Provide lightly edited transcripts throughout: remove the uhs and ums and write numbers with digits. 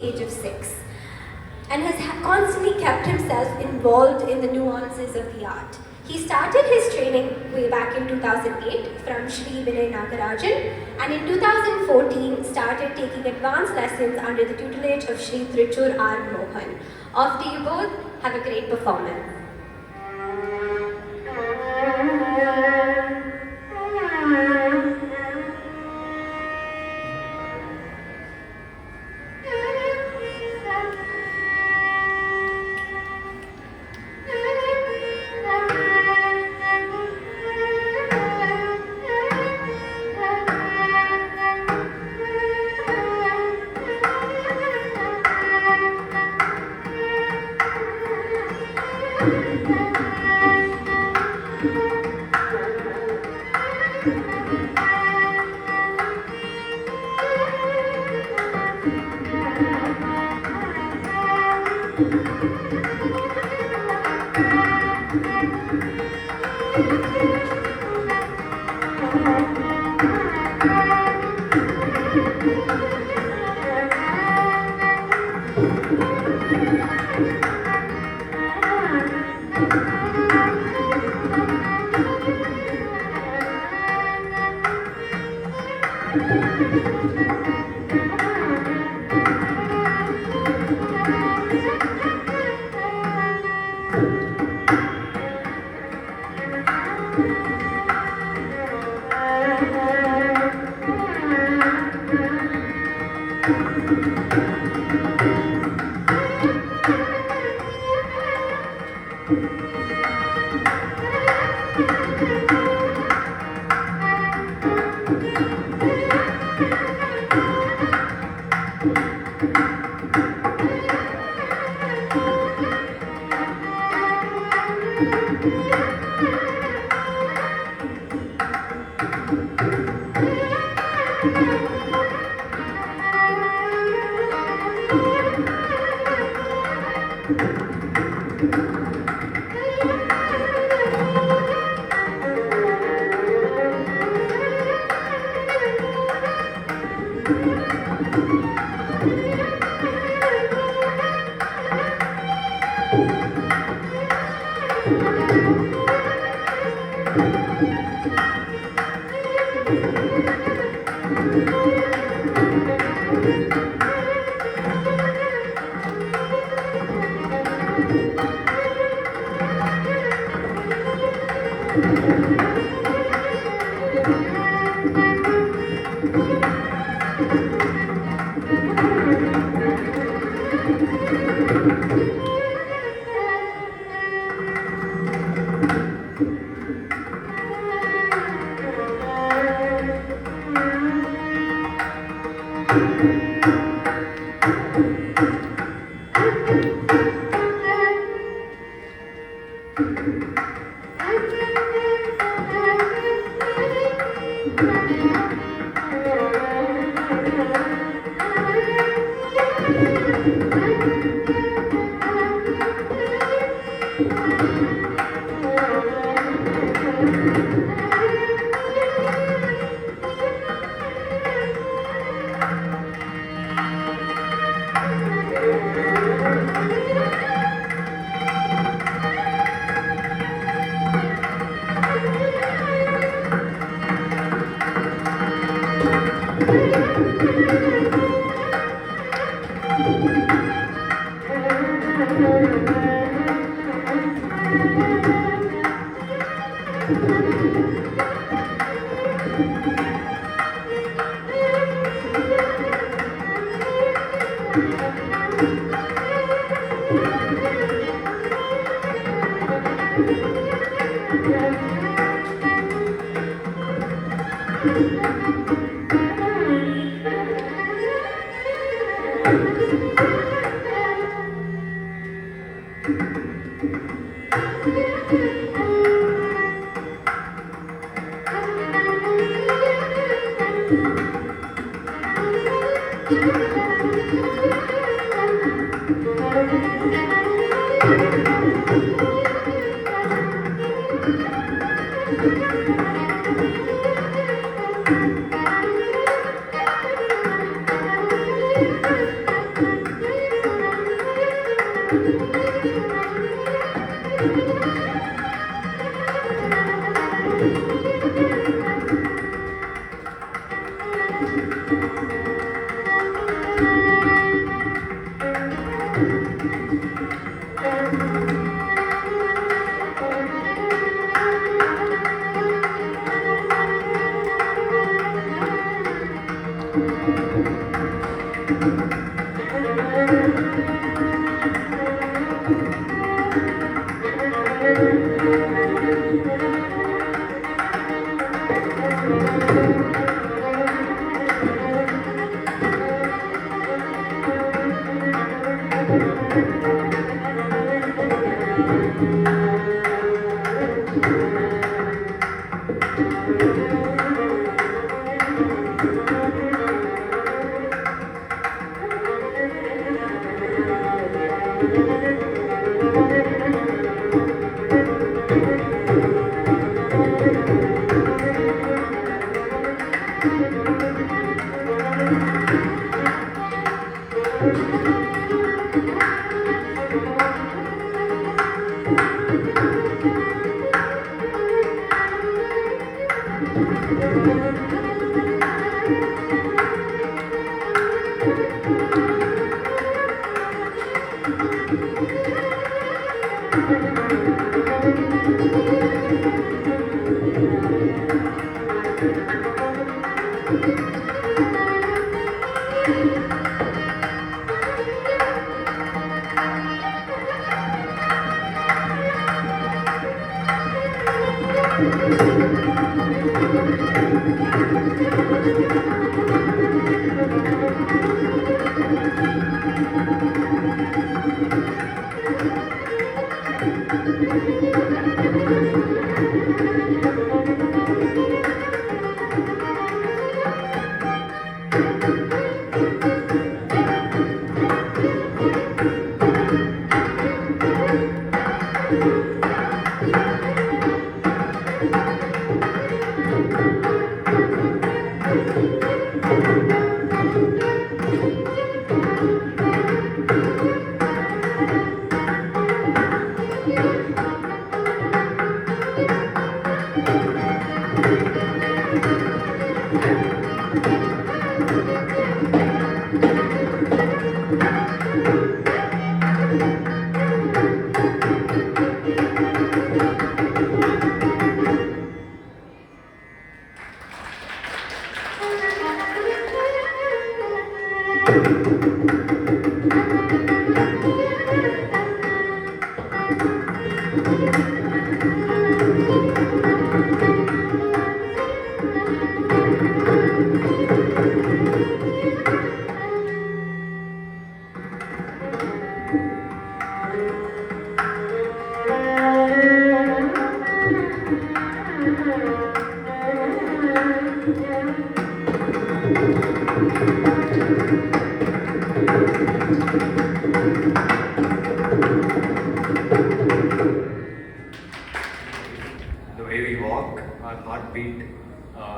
age of 6 and has constantly kept himself involved in the nuances of the art. He started his training way back in 2008 from Shri Vinay Nagarajan, and in 2014 started taking advanced lessons under the tutelage of Shri Trichur R. Mohan. Off to you both, have a great performance.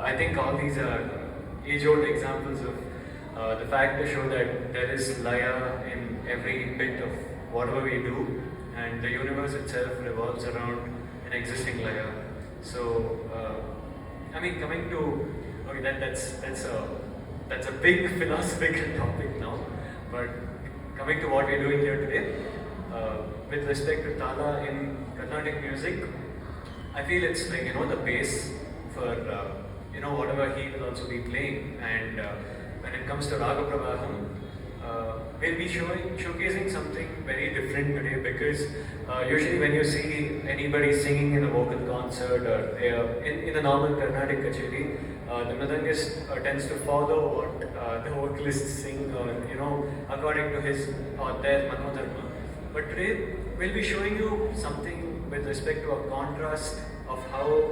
I think all these are age-old examples of the fact to show that there is laya in every bit of whatever we do, and the universe itself revolves around an existing laya. So, I mean, coming to that's a big philosophical topic now, but coming to what we're doing here today, with respect to tala in Carnatic music, I feel it's like the base for whatever he will also be playing. And when it comes to Raga Pravaham, we'll be showcasing something very different today, because usually when you see anybody singing in a vocal concert or in a normal Carnatic kacheri, the Mridangist tends to follow what the vocalists sing, according to his or their manodharma. But today we'll be showing you something with respect to a contrast of how.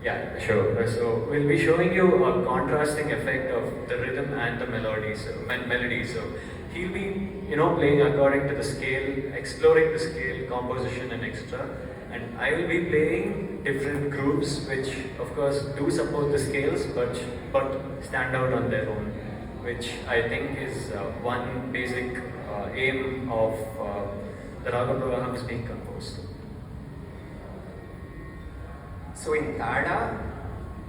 Yeah, sure. So we'll be showing you a contrasting effect of the rhythm and the melody. So he'll be, playing according to the scale, exploring the scale, composition, and extra. And I will be playing different groups, which of course do support the scales, but stand out on their own, which I think is one basic aim of the Raga Pravaham is being composed. So in Tada,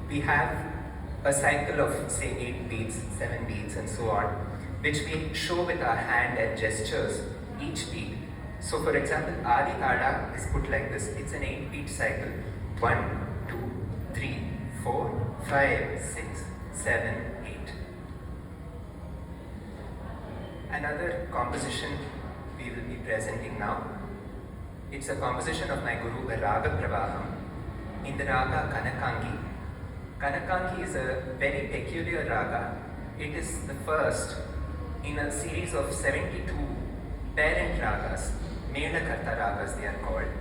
we have a cycle of say 8 beats, 7 beats and so on, which we show with our hand and gestures each beat. So for example, Adi Tada is put like this. It's an 8-beat cycle. 1, 2, 3, 4, 5, 6, 7, 8. Another composition we will be presenting now. It's a composition of my guru, Raga Pravaham, in the raga Kanakangi. Kanakangi is a very peculiar raga. It is the first in a series of 72 parent ragas, Melakarta ragas they are called.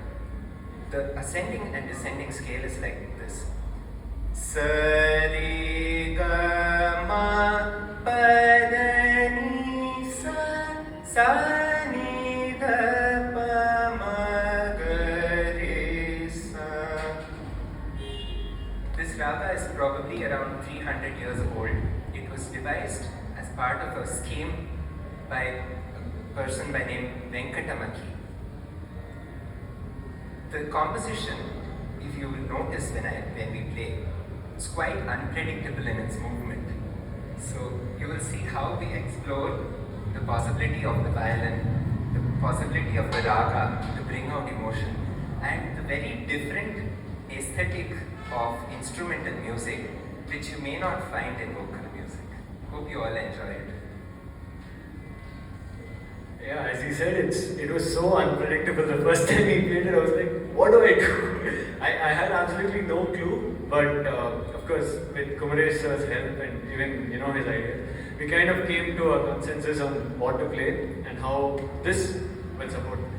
The ascending and descending scale is like this. Sari ga ma pa da ni sa ni da pa ma ga re sa. This raga is probably around 300 years old. It was devised as part of a scheme by a person by name Venkatamaki. The composition, if you will notice when we play, it's quite unpredictable in its movement. So you will see how we explore the possibility of the violin, the possibility of the raga to bring out emotion, and the very different aesthetic of instrumental music which you may not find in vocal music. Hope you all enjoy it. Yeah, as he said, it was so unpredictable. The first time he played it, I was like, what do I do? I had absolutely no clue, but of course, with Kumaresh sir's help and even his ideas, we kind of came to a consensus on what to play and how this will support it.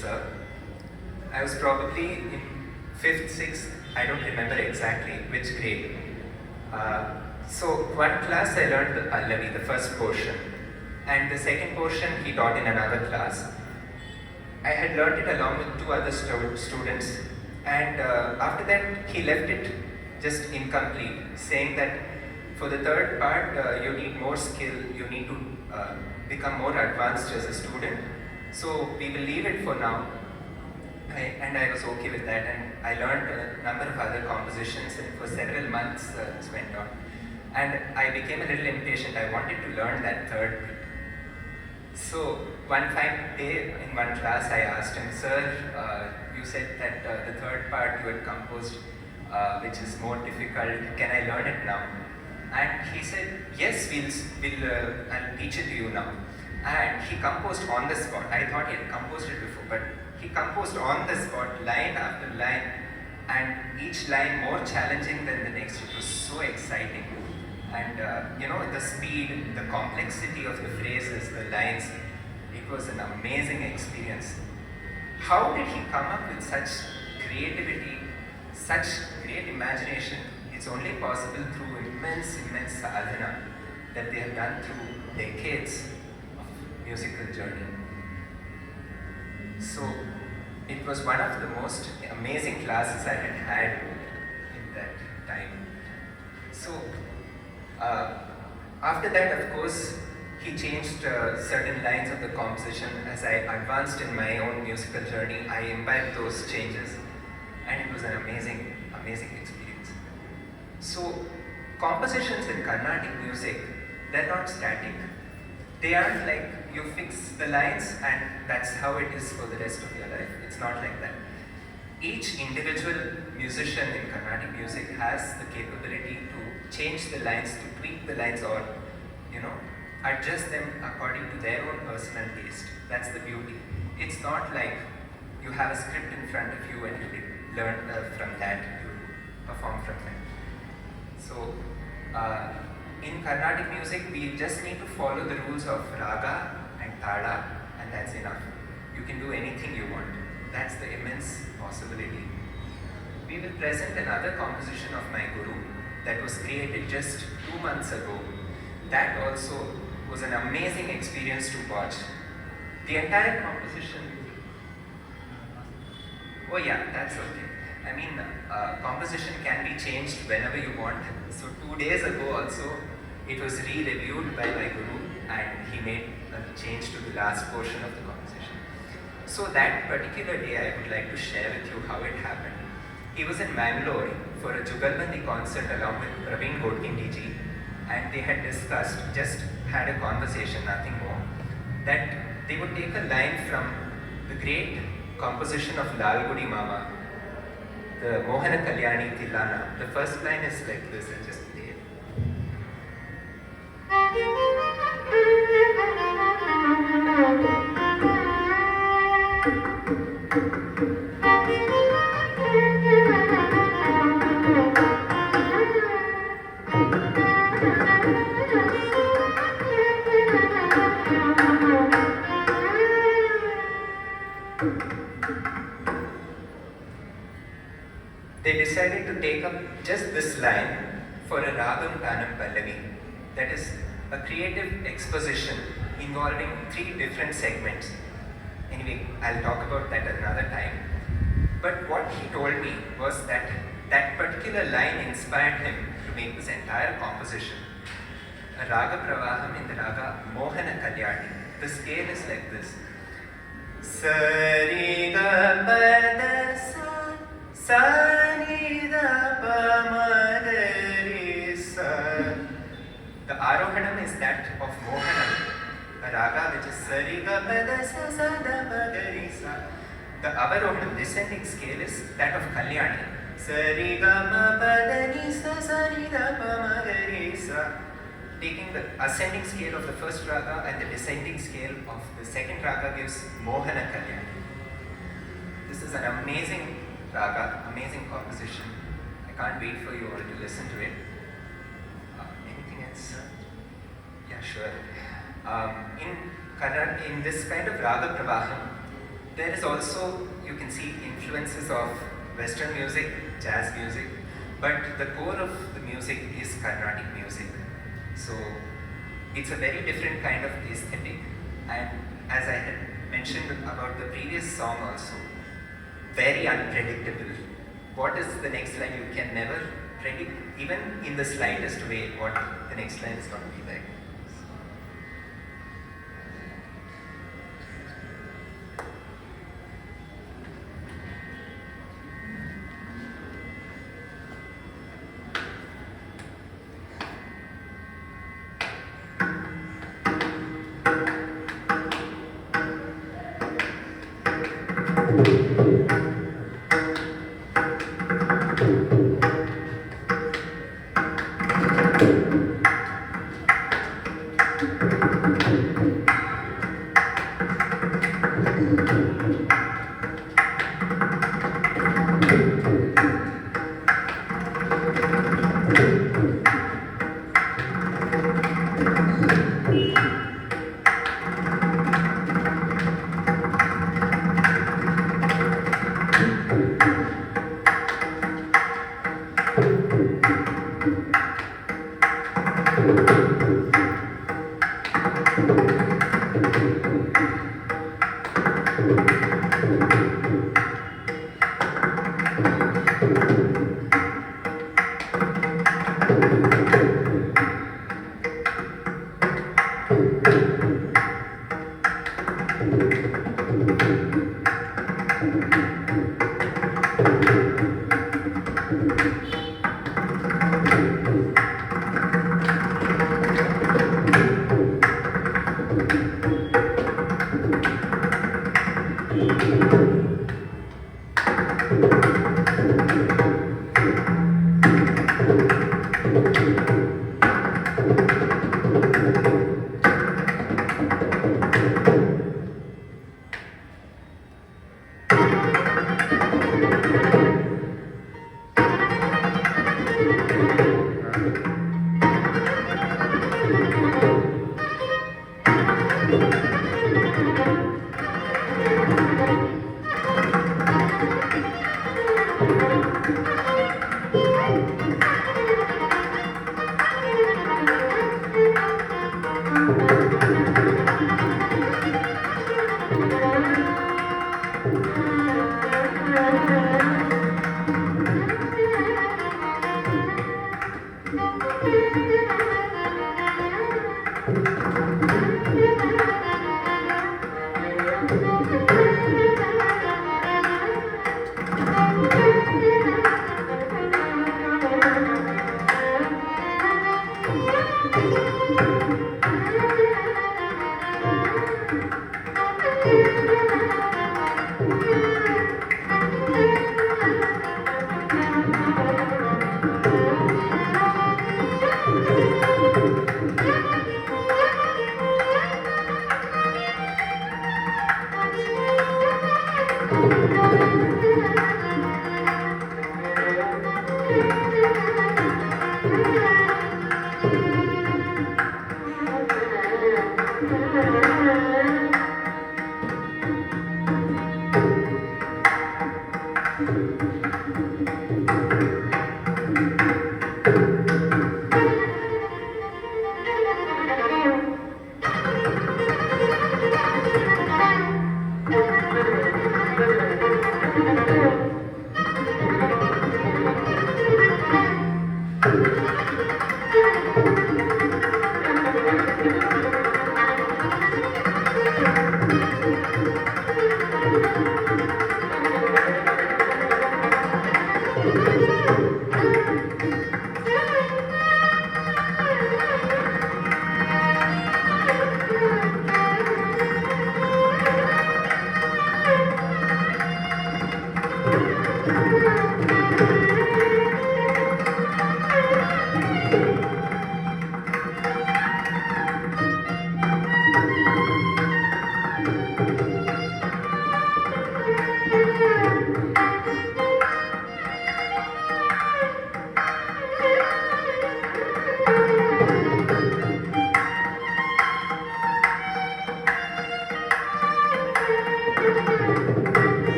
Sir. I was probably in 5th, 6th, I don't remember exactly which grade. So one class I learned the Pallavi, the first portion, and the second portion he taught in another class. I had learned it along with 2 other students, and after that he left it just incomplete, saying that for the third part you need more skill, you need to become more advanced as a student. So we will leave it for now. And I was okay with that, and I learned a number of other compositions, and for several months this went on. And I became a little impatient. I wanted to learn that third bit. So one fine day in one class I asked him, "Sir, you said that the third part you had composed, which is more difficult, can I learn it now?" And he said, "Yes, I'll teach it to you now." And he composed on the spot. I thought he had composed it before, but he composed on the spot, line after line, and each line more challenging than the next. It was so exciting. And the speed, the complexity of the phrases, the lines, it was an amazing experience. How did he come up with such creativity, such great imagination? It's only possible through immense sadhana that they have done through decades musical journey. So it was one of the most amazing classes I had in that time. So after that, of course, he changed certain lines of the composition. As I advanced in my own musical journey, I imbibed those changes, and it was an amazing experience. So compositions in Carnatic music, they're not static. They aren't like you fix the lines and that's how it is for the rest of your life. It's not like that. Each individual musician in Carnatic music has the capability to change the lines, to tweak the lines, or adjust them according to their own personal taste. That's the beauty. It's not like you have a script in front of you and you learn from that, you perform from that. So in Carnatic music, we just need to follow the rules of raga and tada, and that's enough. You can do anything you want. That's the immense possibility. We will present another composition of my guru that was created just 2 months ago. That also was an amazing experience to watch. The entire composition. Oh yeah, that's okay. I mean, composition can be changed whenever you want. So 2 days ago also, it was re-reviewed by my guru and he made a change to the last portion of the composition. So that particular day I would like to share with you how it happened. He was in Mangalore for a Jugalbandi concert along with Praveen Godkindi ji, and they had discussed, just had a conversation, nothing more. that they would take a line from the great composition of Lalgudi Mama, the Mohana Kalyani Tilana. The first line is like this, I'll just play it. They decided to take up just this line for a Ragam Tanam Pallavi. That is a creative exposition involving 3 different segments. Anyway, I'll talk about that another time. But what he told me was that that particular line inspired him to make this entire composition. A Raga Pravaham in the Raga Mohana Kalyani. The scale is like this. Sari ga pada sa, sani da pa ma re sa. The Arohanam is that of Mohanam, a raga which is Sari ga pada sa sa da pa re sa. The Avarohanam, descending scale, is that of Kalyani. Sari ga ma pada ni sa sari da pa ma re sa. Taking the ascending scale of the first raga and the descending scale of the second raga gives Mohana Kalyani. This is an amazing raga, amazing composition. I can't wait for you all to listen to it. Anything else? Yeah, sure. In this kind of raga pravaham, there is also, you can see influences of Western music, jazz music, but the core of the music is Carnatic music. So it's a very different kind of aesthetic, and as I had mentioned about the previous song also, very unpredictable. What is the next line? You can never predict, even in the slightest way, what the next line is going to be like.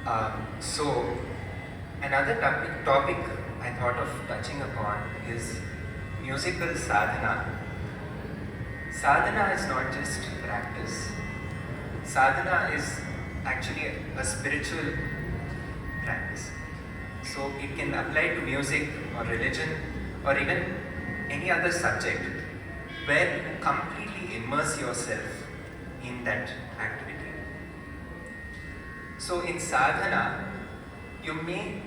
important. So another topic I thought of touching upon is musical sadhana. Sadhana is not just practice. Sadhana is actually a spiritual practice. So it can apply to music or religion or even any other subject where you completely immerse yourself in that activity. So in sadhana, you may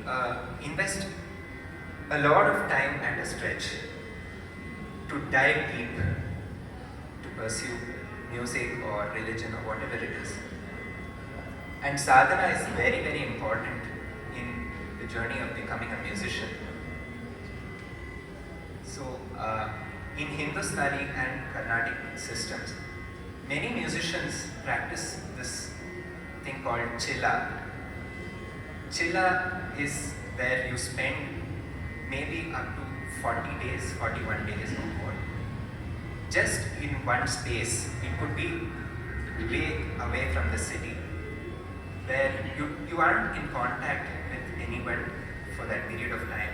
invest a lot of time at a stretch to dive deep to pursue music or religion or whatever it is. And sadhana is very, very important in the journey of becoming a musician. So in Hindustani and Carnatic systems, many musicians practice this thing called chilla. Chilla is where you spend maybe up to 40 days, 41 days or more, just in one space. It could be way away from the city, where you aren't in contact with anyone for that period of time.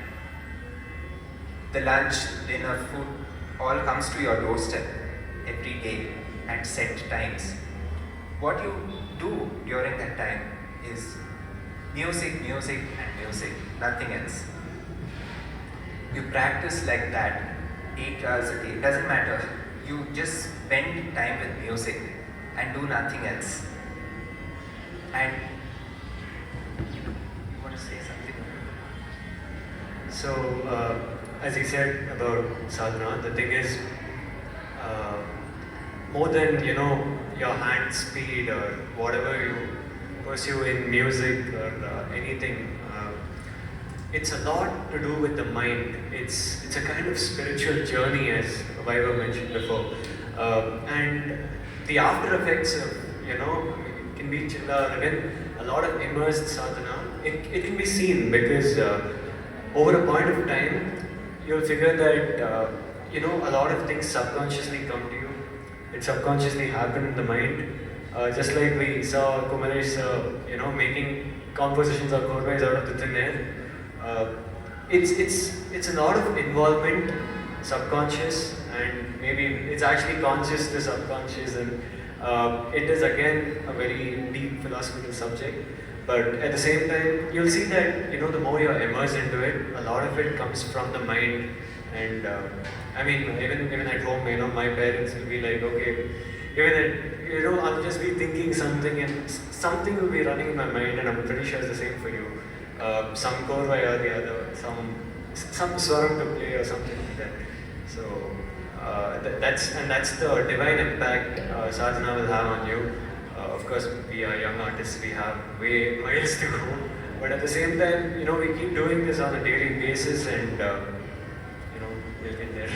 The lunch, dinner, food all comes to your doorstep every day at set times. What you do during that time is music, music and music, nothing else. You practice like that 8 hours a day, doesn't matter. You just spend time with music and do nothing else. And you want to say something? So, as he said about sadhana, the thing is, more than your hand speed or whatever you pursue in music or anything, it's a lot to do with the mind. It's a kind of spiritual journey, as Vaibhav mentioned before, and the after effects of it can be chilla, again a lot of immersed sadhana. It can be seen because over a point of time you'll figure that a lot of things subconsciously come to you. It subconsciously happen in the mind. Just like we saw Kumaresh making compositions or chords out of the thin air. It's a lot of involvement, subconscious, and maybe it's actually conscious to subconscious, and it is again a very deep philosophical subject. But at the same time, you'll see that the more you're immersed into it, a lot of it comes from the mind. And I mean, even at home, my parents will be like, okay, I'll just be thinking something, and something will be running in my mind, and I'm pretty sure it's the same for you. Some korvai or the other, some swaram to play or something like that. So that's the divine impact sadhana will have on you. Of course, we are young artists; we have way miles to go. But at the same time, we keep doing this on a daily basis, and we'll get there.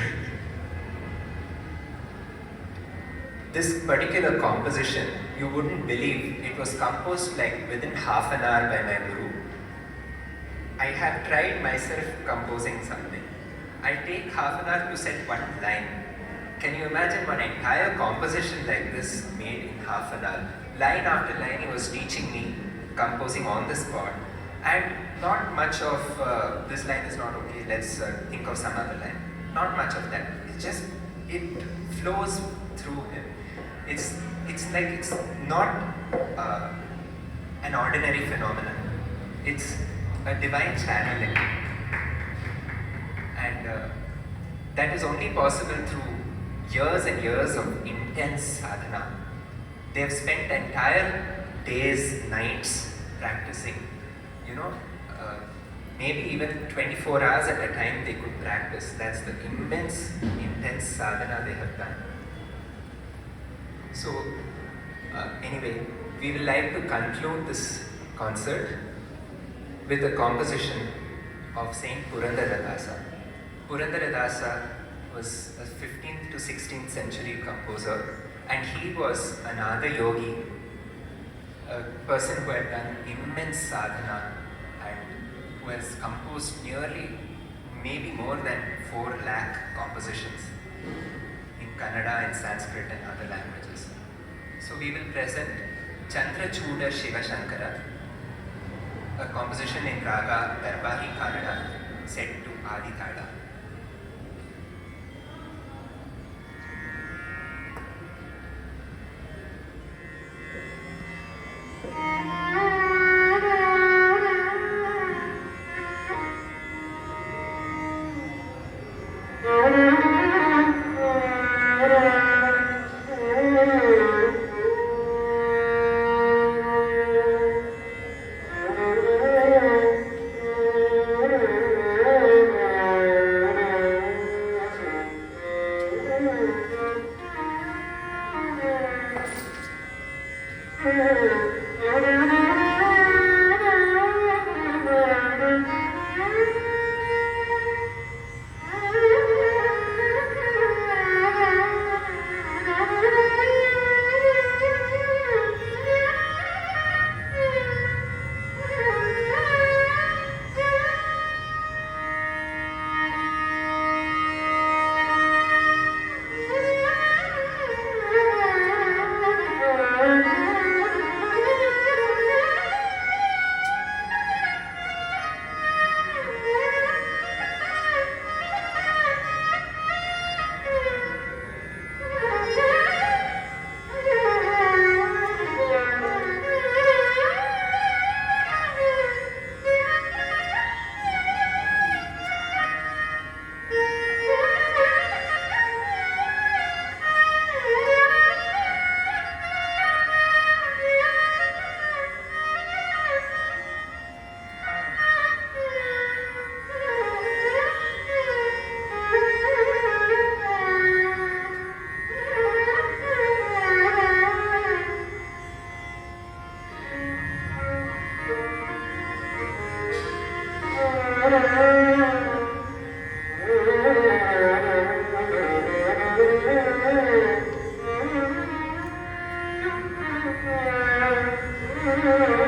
This particular composition, you wouldn't believe, it was composed like within half an hour by my guru. I have tried myself composing something. I take half an hour to set one line. Can you imagine one entire composition like this made in half an hour? Line after line he was teaching me, composing on the spot. And not much of this line is not okay, let's think of some other line. Not much of that. It flows through him. It's like it's not an ordinary phenomenon. It's a divine channeling. And that is only possible through years and years of intense sadhana. They have spent entire days, nights practicing. Maybe even 24 hours at a time they could practice. That's the immense, intense sadhana they have done. So, anyway, we will like to conclude this concert with a composition of Saint Purandaradasa. Purandaradasa was a 15th to 16th century composer, and he was another yogi, a person who had done immense sadhana and who has composed nearly, maybe more than 4 lakh compositions in Kannada and Sanskrit and other languages. So we will present Chandrachuda Shiva Shankara, a composition in Raga Darbari Kannada set to Adi Thala. Thank you.